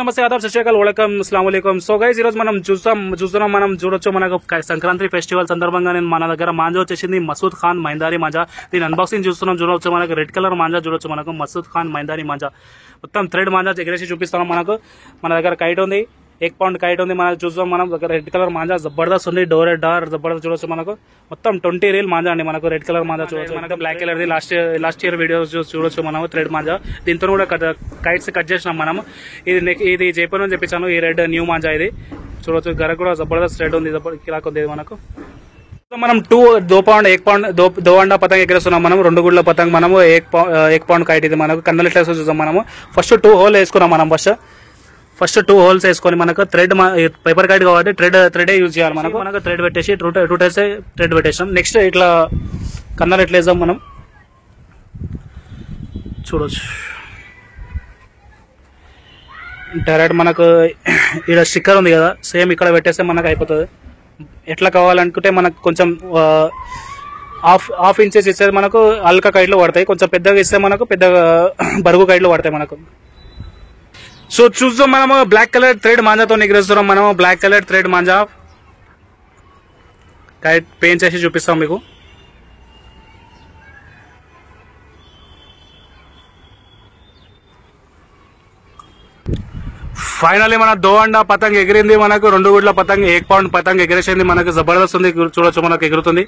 నమస్తే ఆదాబ్ సత్ శ్రీ అకాల్ వెల్కమ్ అస్సలాము అలైకుం. సో గైస్ ఈరోజు మనం చూస్తున్నాం మనం చూడొచ్చు మనకు సంక్రాంతి ఫెస్టివల్ సందర్భంగా నేను మన దగ్గర మాంజా వచ్చేసింది మసూద్ ఖాన్ మైందారీ మాంజా. దీని అన్బాక్సింగ్ చూడొచ్చు మనకు రెడ్ కలర్ మాంజా చూడొచ్చు మనకు మసూద్ ఖాన్ మైందారీ మాంజా మొత్తం థ్రెడ్ మాంజా ఎగరేసి చూపిస్తున్నాం. మనకు మన దగ్గర కైట్ ఉంది, 1 పౌండ్ కైట్ ఉంది. మనం చూస్తాం మనం దగ్గర రెడ్ కలర్ మాంజా జబర్దస్త్ ఉంది, డోర్ జబర్దస్త్ చూడొచ్చు మనకు మొత్తం 20 రీల్ మాంజా అండి. మనకు రెడ్ కలర్ మాంజా చూడొచ్చు, మనకు black colour the last year videos చూడొచ్చు మనం థ్రెడ్ మాంజా. దీంతో కూడా కైట్స్ కట్ చేసినాం మనం. ఇది జైపూర్ అని చెప్పించాను. ఈ రెడ్ న్యూ మాంజా ఇది చూడొచ్చు, గర కూడా జబర్దస్త్ రెడ్ ఉంది, కిరాక్ ఉంది మనకు. మనం 2 పౌండ్ 1 పౌండ్ 2 అండా పతంగ్ ఎగరేస్తున్నాం మనం. 2 గుడ్ల పతంగ్ మనము 1 పౌండ్ కైట్ ఇది మనకు. కన్నలు ఇట్లా చూసాం మనము. ఫస్ట్ 2 హోల్ వేసుకున్నాం మనం. ఫస్ట్ 2 హోల్స్ వేసుకొని మనకు థ్రెడ్ పేపర్ కైట్ కాబట్టి థ్రెడ్ యూజ్ చేయాలి మనకు థ్రెడ్ పెట్టేసి 2 టైర్స్ థ్రెడ్ పెట్టేసాం. నెక్స్ట్ ఇట్లా కన్నలు ఎట్లా వేసాం మనం చూడొచ్చు. డైరెక్ట్ మనకు ఇక్కడ స్టిక్కర్ ఉంది కదా, సేమ్ ఇక్కడ పెట్టేస్తే మనకు అయిపోతుంది. ఎట్లా కావాలనుకుంటే మనకు కొంచెం హాఫ్ ఇంచెస్ ఇస్తే మనకు అల్కా కైట్లు పడతాయి, కొంచెం పెద్దగా ఇస్తే మనకు పెద్దగా బరుగు కైట్లు పడతాయి మనకు. సో చూద్దాం మనము బ్లాక్ కలర్ థ్రెడ్ మాంజాతో ఎగరేస్తున్నాం మనము. Black colour thread manja kite paint చేసి చూపిస్తాం మీకు. ఫైనల్లీ మన 2 అండా పతంగ్ ఎగిరింది మనకు. 2 గుడ్ల పతంగ్ 1 పౌండ్ పతంగ్ ఎగిరేసింది మనకు. జబర్దస్త్ ఉంది చూడొచ్చు, మనకు ఎగురుతుంది.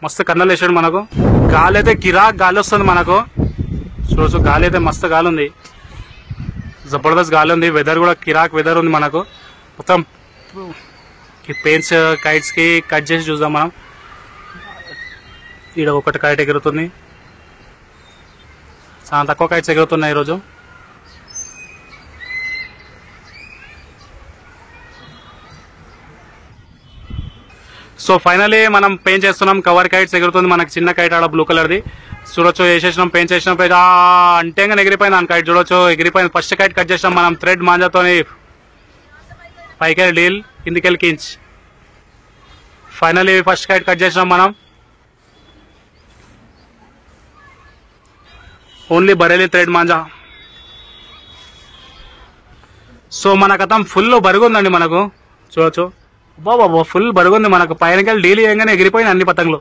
మస్తు కన్నలు వేసాడు మనకు. గాలి అయితే కిరాక్ గాలి వస్తుంది మనకు చూడొచ్చు. గాలి అయితే మస్తు గాలి ఉంది, జబర్దస్త్ గాలి ఉంది. వెదర్ కూడా కిరాక్ వెదర్ ఉంది మనకు. మొత్తం పెయింట్స్ కైట్స్ కి కట్ చేసి చూద్దాం మనం. ఈడ ఒకటి కైట్ ఎగురుతుంది, చాలా తక్కువ కైట్స్ ఎగురుతున్నాయి ఈరోజు. సో ఫైనలీ మనం పెయింట్ చేస్తున్నాం. కవర్ కైట్స్ ఎగురుతుంది మనకు. చిన్న కైట్ ఆడ బ్లూ కలర్ది చూడొచ్చు. వేసేసినాం, పెయింట్ చేసినాం. అంటే ఎగిరిపోయింది అని కైట్ చూడొచ్చు, ఎగిరిపోయింది. ఫస్ట్ కైట్ కట్ చేసినాం మనం థ్రెడ్ మాంజాతో. పైకి డీల్, కిందికెళ్ళి కించ్. ఫైనలీ ఫస్ట్ కైట్ కట్ చేసినాం మనం. Only Bareilly thread manja. So మన కథం ఫుల్ బరుగుందండి మనకు చూడొచ్చు. బాబా ఫుల్ బరుగుంది మనకు. పైనకెళ్ళి డీల్ చేయగానే ఎగిరిపోయింది అన్ని పతంగులు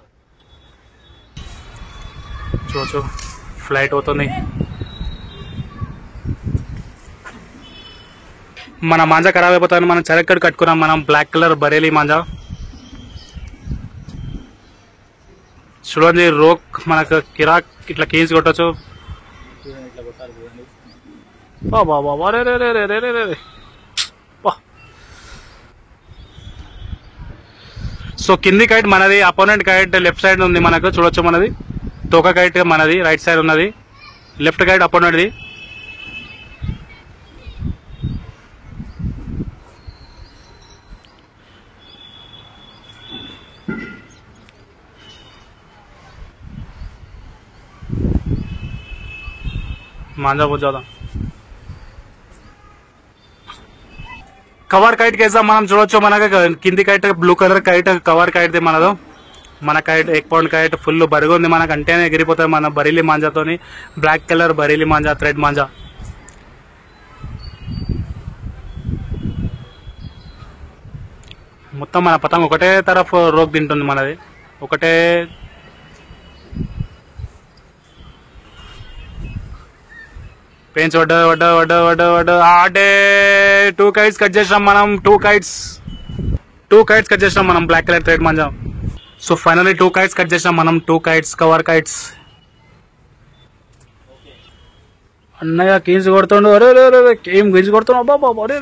చూడొచ్చు. ఫ్లైట్ అవుతుంది. మన మాంజా ఖరాబ్ అయిపోతుంది. మనం చరక్కడి కట్టుకున్నాం మనం బ్లాక్ కలర్ బరేలీ మాంజా చూడండి. రోక్ మనకు కిరాక్ ఇట్లా కేన్స్ కొట్టచ్చు. బాబా రే. సో కింది కైట్ మనది, అపోనెంట్ కైట్ లెఫ్ట్ సైడ్ ఉంది మనకు చూడొచ్చు. మనది తోక కైట్ మనది రైట్ సైడ్ ఉన్నది, లెఫ్ట్ కైట్ అపోనెంట్ది. మాంజా పోజా కవర్ కైట్ కేసాం మనం చూడొచ్చు. మనకు కింది kite blue colour kite cover కైట్ది మనదు. మన కైట్ 1 పౌండ్ కైట్ ఫుల్ బరుగు ఉంది మనకు. అంటేనే ఎగిరిపోతుంది మన బరీలీ మాంజాతోని. బ్లాక్ కలర్ బరీలీ మాంజా థ్రెడ్ మాంజా. మొత్తం మన పతంగ్ ఒకటే తరఫ్ రోక్ తింటుంది మనది. ఒకటే పెయింట్స్ వడ్డ ఆడే 2 కైట్స్ కట్ చేసాం మనం. 2 కైట్స్ కట్ చేసాం మనం black colour thread manja. So finally 2 kites cut చేసాం మనం. 2 కైట్స్ కవర్ కైట్స్. అన్నయ్య కేన్స్ కొడుతుండు. అరే ఏం గీన్స్ కొడుతున్నావు బాబా. అరే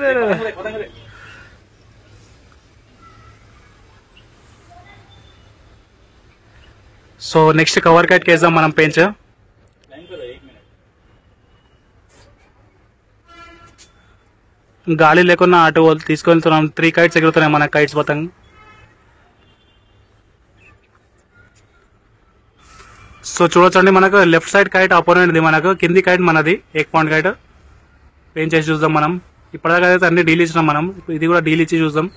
సో నెక్స్ట్ కవర్ కైట్ కేసాం మనం పెయింట్స్. గాలి లేకుండా అటు తీసుకెళ్తున్నాం. 3 కైట్స్ ఎగురుతున్నాయి మన కైట్స్ పతంగ్. సో చూడొచ్చండి మనకు లెఫ్ట్ సైడ్ కైట్ అపోనెంట్ది మనకు. కింది కైట్ మనది 1 పౌండ్ కైట్. పెయింట్ చేసి చూద్దాం మనం. ఇప్పటిదాకా అయితే అన్ని డీల్ ఇచ్చినాం మనం, ఇది కూడా డీల్ ఇచ్చి చూద్దాం.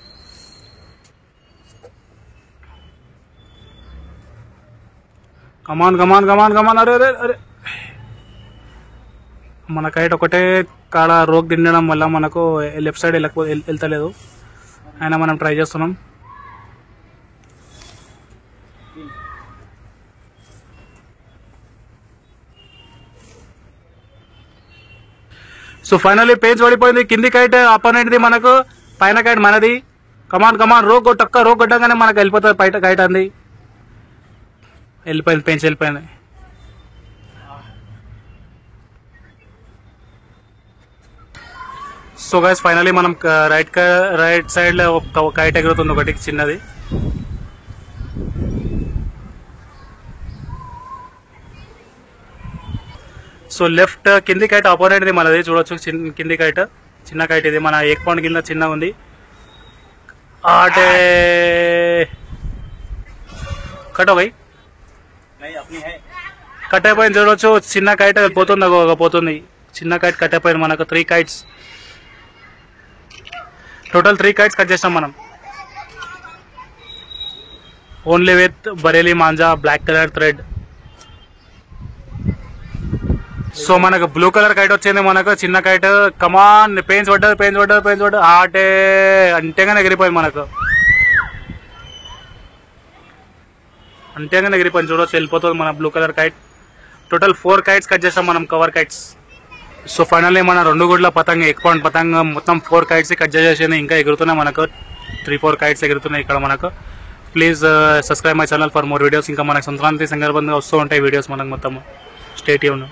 కమాన్. అరే మన కైట్ ఒకటే కాడ రోగ్ తినడం వల్ల మనకు లెఫ్ట్ సైడ్ వెళ్తలేదు, అయినా మనం ట్రై చేస్తున్నాం. సో ఫైనల్లీ పేజ్ పడిపోయింది. కింది కైట్ అపోనెంట్ది మనకు, పైన కైట్ మనది. కమాన్ కమాన్ రోగ్ కొట్టక్క, రోగ్ కొట్టగానే మనకు వెళ్ళిపోతుంది బయట కైట్ అంది. వెళ్ళిపోయింది, పెంచి వెళ్ళిపోయింది. సో గైస్ ఫైనలీ మనం రైట్ సైడ్ లో ఒక కైట్ ఎగురుతుంది, ఒకటి చిన్నది. సో లెఫ్ట్ కింది కైట్ అపోనెంట్ది మనది చూడొచ్చు. కింది కైట్ చిన్న కైట్ ఇది, మన 1 పౌండ్ కింద చిన్నగా ఉంది. ఆటే కట్ భయ్, కట్ అయిపోయింది చూడొచ్చు. చిన్న కైట్ పోతుంది, చిన్న కైట్ కట్ అయిపోయింది. మనకు 3 కైట్స్ టోటల్ 3 కైట్స్ కట్ చేస్తాం మనం, only with Bareilly manja black colour thread. So మనకు బ్లూ కలర్ కైట్ వచ్చింది, మనకు చిన్న కైట్. కమాన్ పెయిన్స్ పడ్డది. ఆటే అంటేగానే ఎగిరిపోయింది, మనకు అంటేగానే ఎగిరిపోయింది చూడొచ్చు. వెళ్ళిపోతుంది మన blue colour kite. Total 4 kites cut చేస్తాం మనం, కవర్ కైట్స్. సో ఫైనల్లీ మన 2 గుడ్ల పతంగ 1 పౌండ్ పతంగ మొత్తం 4 కైట్స్ కట్ చేసేసింది. ఇంకా ఎగురుతున్నాయి మనకు 3-4 కైట్స్ ఎగురుతున్నాయి ఇక్కడ మనకు. Please subscribe my channel for more videos. ఇంకా మనకు సంక్రాంతి సందర్భంగా వస్తూ ఉంటాయి వీడియోస్ మనకు మొత్తం. Stay tuned.